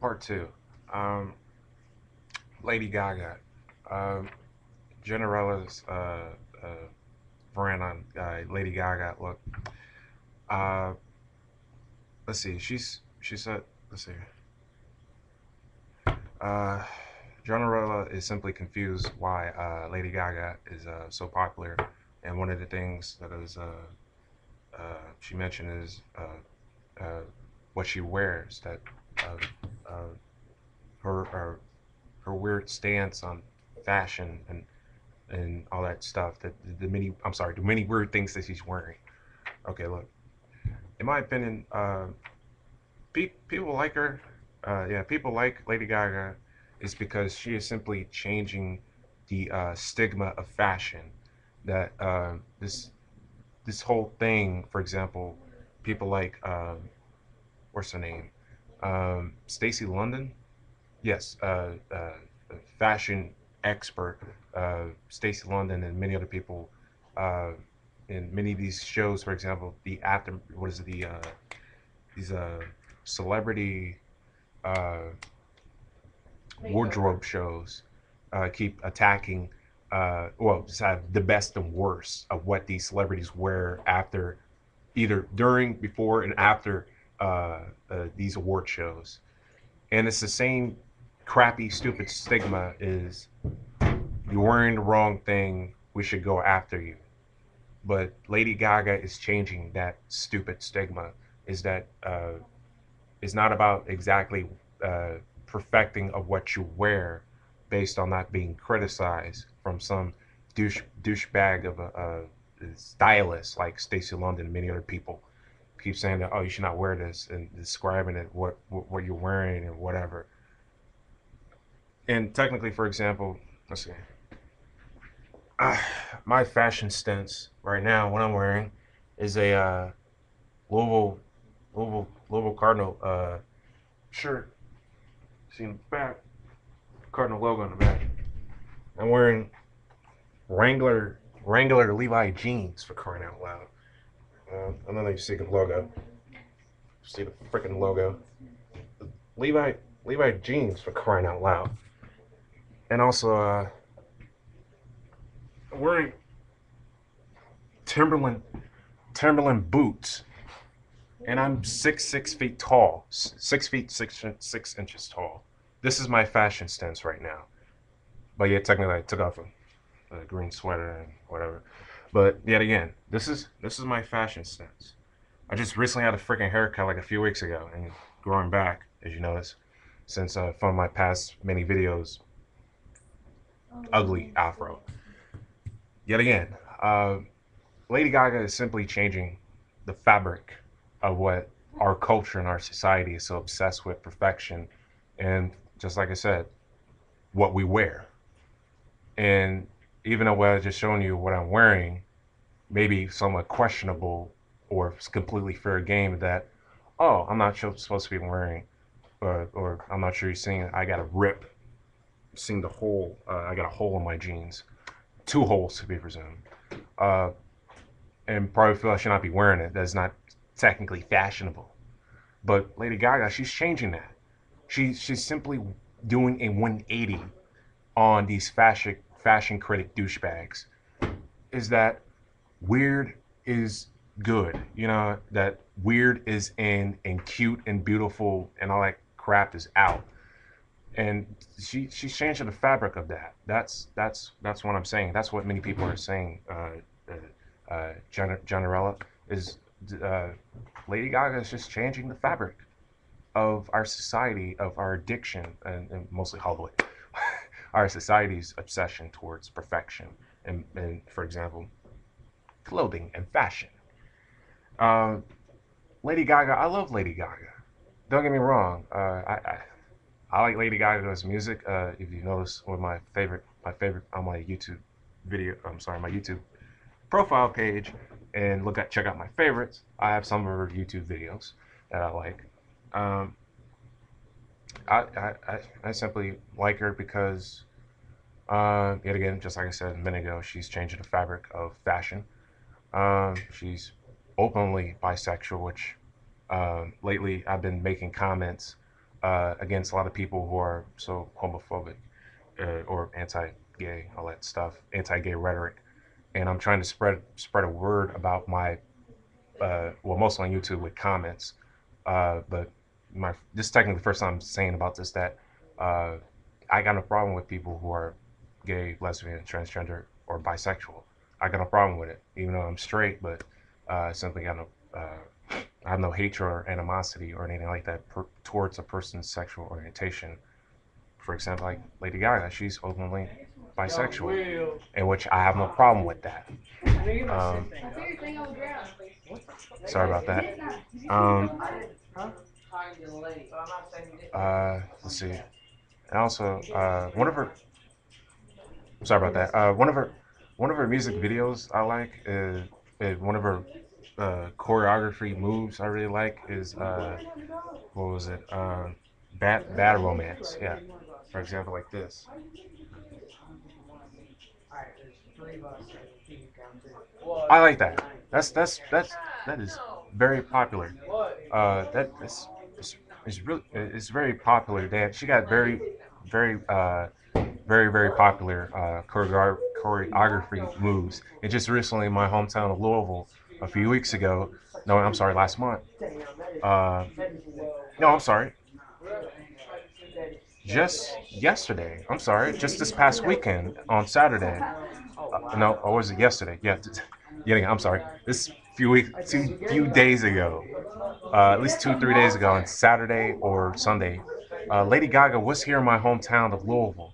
Part two. Um, Lady Gaga. Um, Ginerella's Vrant on Lady Gaga. Look, uh, let's see. She said. Let's see. Uh, Ginerella is simply confused why Lady Gaga is so popular, and one of the things that is she mentioned is what she wears. That uh, her her weird stance on fashion and all that stuff. That the many I'm sorry, the many weird things that she's wearing. Okay, look. In my opinion, people like her. Yeah, people like Lady Gaga is because she is simply changing the stigma of fashion. That this whole thing, for example, people like what's her name, Stacey London. Yes, fashion expert Stacey London and many other people uh, in many of these shows. For example, the after what is it these celebrity uh, wardrobe shows keep attacking. Well, just have the best and worst of what these celebrities wear after, either during, before, and after these award shows. And it's the same crappy, stupid stigma: is you're wearing the wrong thing, we should go after you. But Lady Gaga is changing that stupid stigma. Is that it's not about exactly uh, perfecting of what you wear based on not being criticized from some douchebag of a stylist like Stacey London and many other people keep saying that, oh, you should not wear this, and describing it, what you're wearing and whatever. And technically, for example, let's see, uh, my fashion stance right now, what I'm wearing is a Louisville Louisville Cardinal shirt. See in the back, Cardinal logo on the back. I'm wearing Wrangler Levi jeans, for crying out loud. I don't know if you see the logo. See the freaking logo. Levi Levi jeans, for crying out loud. And also I'm wearing Timberland Timberland boots. And I'm 6 feet tall, 6 feet 6 inches tall. This is my fashion stance right now. But yeah, technically I took off a green sweater and whatever. But yet again, this is my fashion stance. I just recently had a freaking haircut like a few weeks ago, and growing back, as you notice, since from my past many videos, ugly afro. Yet again, Lady Gaga is simply changing the fabric of what our culture and our society is so obsessed with: perfection, and just like I said, what we wear. And even though what I just shown you what I'm wearing may be somewhat questionable or completely fair game, that, oh, I'm not supposed to be wearing, or I'm not sure you're seeing it, I got a rip, seeing the hole, I got a hole in my jeans, two holes to be presumed, uh, and probably feel I should not be wearing it. That's not technically fashionable. But Lady Gaga, she's changing that. She's simply doing a 180 on these fashion critic douchebags. Is that weird is good? You know that weird is in and cute and beautiful and all that crap is out. And she's changing the fabric of that. That's what I'm saying. That's what many people are saying. Generella is uh, Lady Gaga is just changing the fabric of our society, of our addiction, and mostly Hollywood, our society's obsession towards perfection, and for example, clothing and fashion. Um, Lady Gaga, I love Lady Gaga. Don't get me wrong. I like Lady Gaga's music. If you notice, one of my favorite on my YouTube video. I'm sorry, my YouTube profile page, and check out my favorites. I have some of her YouTube videos that I like. Um, I simply like her because, yet again, just like I said a minute ago, she's changing the fabric of fashion. She's openly bisexual, which lately I've been making comments against a lot of people who are so homophobic or anti-gay, all that stuff, anti-gay rhetoric. And I'm trying to spread a word about my well, mostly on YouTube with comments. But this is technically the first time I'm saying about this that uh, I got no problem with people who are gay, lesbian, transgender, or bisexual. I got no problem with it, even though I'm straight. But simply got no. I have no hatred or animosity or anything like that towards a person's sexual orientation. For example, like Lady Gaga, she's openly bisexual, in which I have no problem with that. Um, sorry about that. Um, let's see. And also, one of her. Sorry about that. One of her music videos I like is one of her choreography moves I really like is what was it? Bad Romance. Yeah. For example, like this. I like that. That is very popular. That's really it's very popular. That she got very popular choreography moves. And just recently, in my hometown of Louisville, a few weeks ago. No, I'm sorry, last month. Uh, no, I'm sorry. Just yesterday. I'm sorry. Just this past weekend on Saturday. No, or was it yesterday? Yeah, I'm sorry. This few days ago, at least 2 3 days ago, on Saturday or Sunday, Lady Gaga was here in my hometown of Louisville.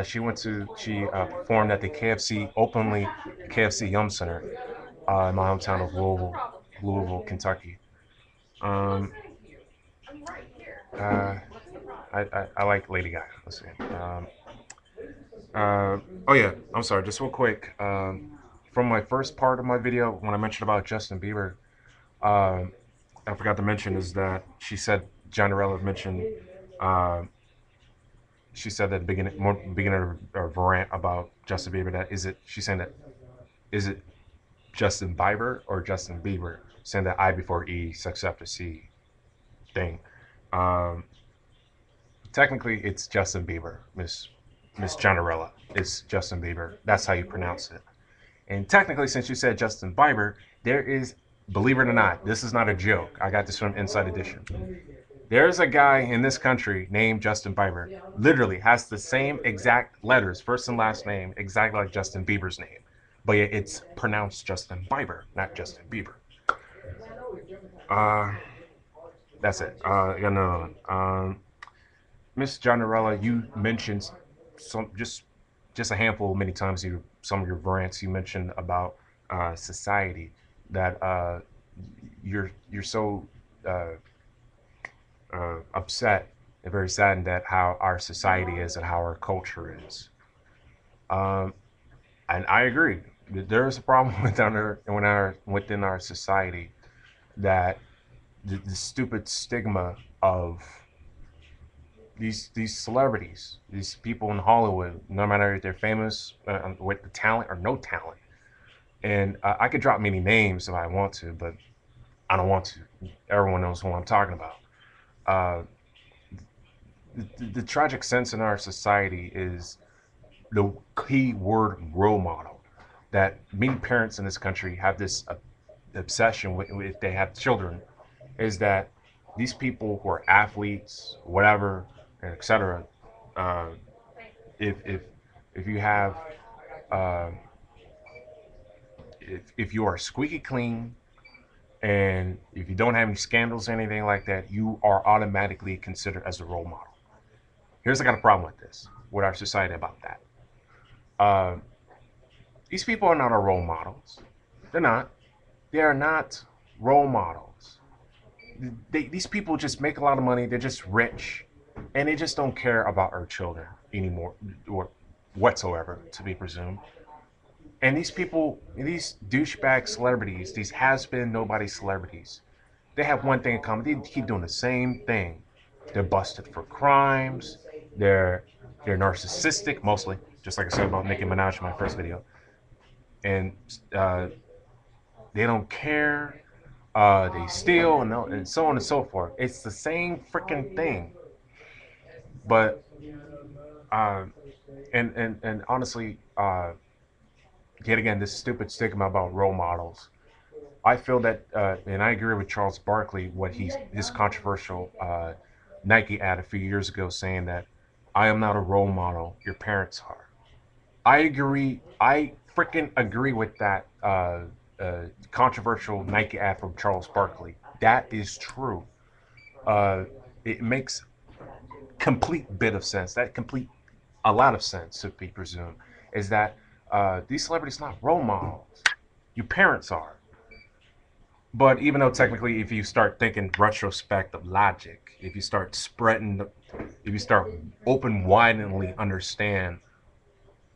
She performed at the KFC openly KFC Yum Center in my hometown of Louisville, Kentucky. Um, uh, I like Lady Gaga. Let's see. Oh yeah, I'm sorry. Just real quick. From my first part of my video, when I mentioned about Justin Bieber, um, I forgot to mention is that she said Gineriella mentioned. Uh, she said at the beginning of her rant about Justin Bieber that is it. She's saying that is it Justin Bieber or Justin Bieber? Saying that I before E, sex after C thing. Um, Technically, it's Justin Bieber, Miss Gineriella. It's Justin Bieber. That's how you pronounce it. And technically, since you said Justin Bieber, there is, believe it or not, this is not a joke. I got this from Inside Edition. There's a guy in this country named Justin Bieber, literally has the same exact letters, first and last name, exactly like Justin Bieber's name. But yet it's pronounced Justin Bieber, not Justin Bieber. Uh, that's it. Yeah, no. Miss Gianarella, you mentioned some just a handful many times some of your rants you mentioned about society that you're so uh, upset and very saddened at how our society is and how our culture is. Um, and I agree. There is a problem within our society that the stupid stigma of these celebrities, these people in Hollywood, no matter if they're famous with the talent or no talent. And I could drop many names if I want to, but I don't want to. Everyone knows who I'm talking about. Uh, the tragic sense in our society is the key word role model. That many parents in this country have this obsession with if they have children, is that these people who are athletes, whatever, etc. Uh, if if you have uh, if you are squeaky clean and if you don't have any scandals or anything like that, you are automatically considered as a role model. Here's I got a problem with this, with our society about that. Uh, these people are not our role models. They're not. They are not role models. These people just make a lot of money. They're just rich, and they just don't care about our children anymore, or whatsoever, to be presumed. And these people, these douchebag celebrities, these has-been nobody celebrities, they have one thing in common. They keep doing the same thing. They're busted for crimes. They're they're narcissistic mostly, just like I said about Nicki Minaj in my first video, and uh, they don't care. They steal and so on and so forth. It's the same freaking thing. But uh, and honestly, yet again, this stupid stigma about role models. I feel that, and I agree with Charles Barkley, what his controversial Nike ad a few years ago, saying that I am not a role model, your parents are. I agree. I freaking agree with that controversial Nike ad from Charles Barkley. That is true. Uh, it makes complete bit of sense. That complete a lot of sense, to be presumed, is that these celebrities not role models. Your parents are. But even though technically, if you start thinking retrospect of logic, if you start spreading, if you start open-windedly understand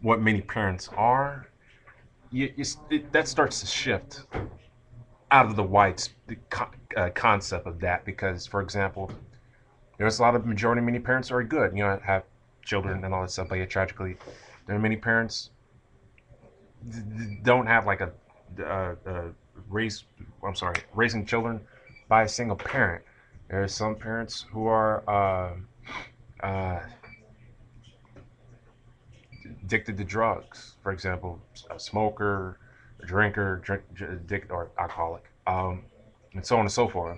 what many parents are, that starts to shift out of the wide concept of that. Because, for example, there's a lot of majority many parents are good, have children and all that stuff. But yet, tragically, there are many parents don't have like a raise. I'm sorry, raising children by a single parent. There are some parents who are uh, addicted to drugs, for example, a smoker, a drinker, addict, or alcoholic, and so on and so forth.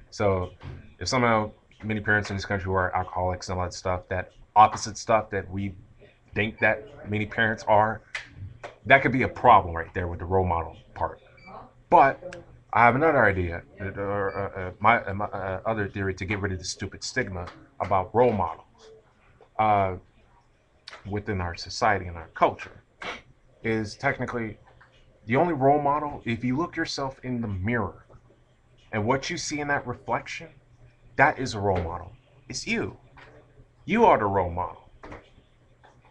So, if somehow many parents in this country who are alcoholics and all that stuff, that opposite stuff that we think that many parents are, that could be a problem right there with the role model part. But I have another idea, my other theory to get rid of the stupid stigma about role models uh, within our society and our culture is technically the only role model. If you look yourself in the mirror and what you see in that reflection, that is a role model. It's you. You are the role model.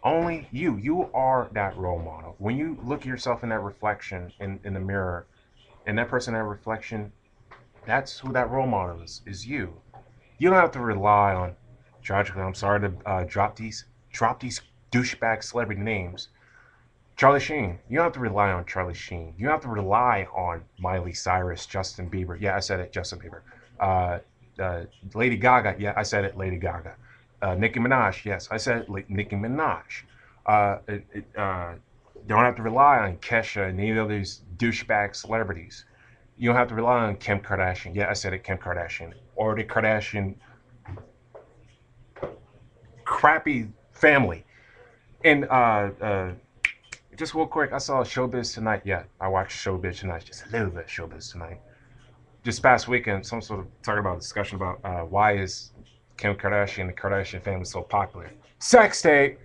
Only you. You are that role model. When you look at yourself in that reflection in the mirror, and that person in that reflection, that's who that role model is you. You don't have to rely on, tragically, I'm sorry to drop these douchebag celebrity names. Charlie Sheen. You don't have to rely on Charlie Sheen. You don't have to rely on Miley Cyrus, Justin Bieber. Yeah, I said it, Justin Bieber. Uh, Lady Gaga. Yeah, I said it, Lady Gaga. Nicki Minaj. Yes, I said it, Nicki Minaj. You don't have to rely on Kesha and any of these douchebag celebrities. You don't have to rely on Kim Kardashian. Yeah, I said it, Kim Kardashian. Or the Kardashian crappy family. And just real quick, I saw Showbiz Tonight. Yeah, I watched Showbiz Tonight. Just a little bit of Showbiz Tonight. Just past weekend, some sort of talking about discussion about why is Kim Kardashian and the Kardashian family so popular. Sex tape.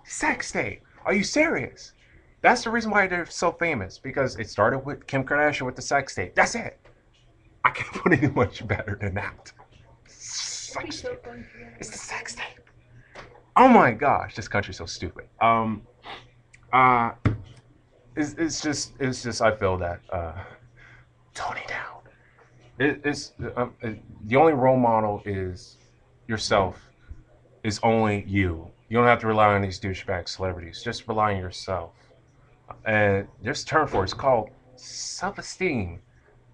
Sex tape. Are you serious? That's the reason why they're so famous, because it started with Kim Kardashian with the sex tape. That's it. I can't put it much better than that. Sex tape. It's the sex tape. Oh my gosh, this country's so stupid. Uh, it's just I feel that tone it down. It's the only role model is yourself. Is only you. You don't have to rely on these douchebag celebrities. Just rely on yourself. And there's a term for it. It's called self-esteem,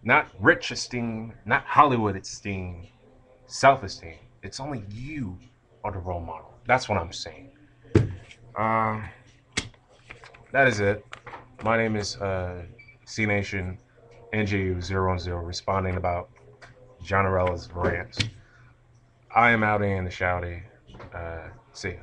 not rich esteem, not Hollywood esteem. Self-esteem. It's only you are the role model. That's what I'm saying. Um, that is it. My name is C Nation NJU010, responding about Gineriella Vrants. I am out in the shouty. See ya.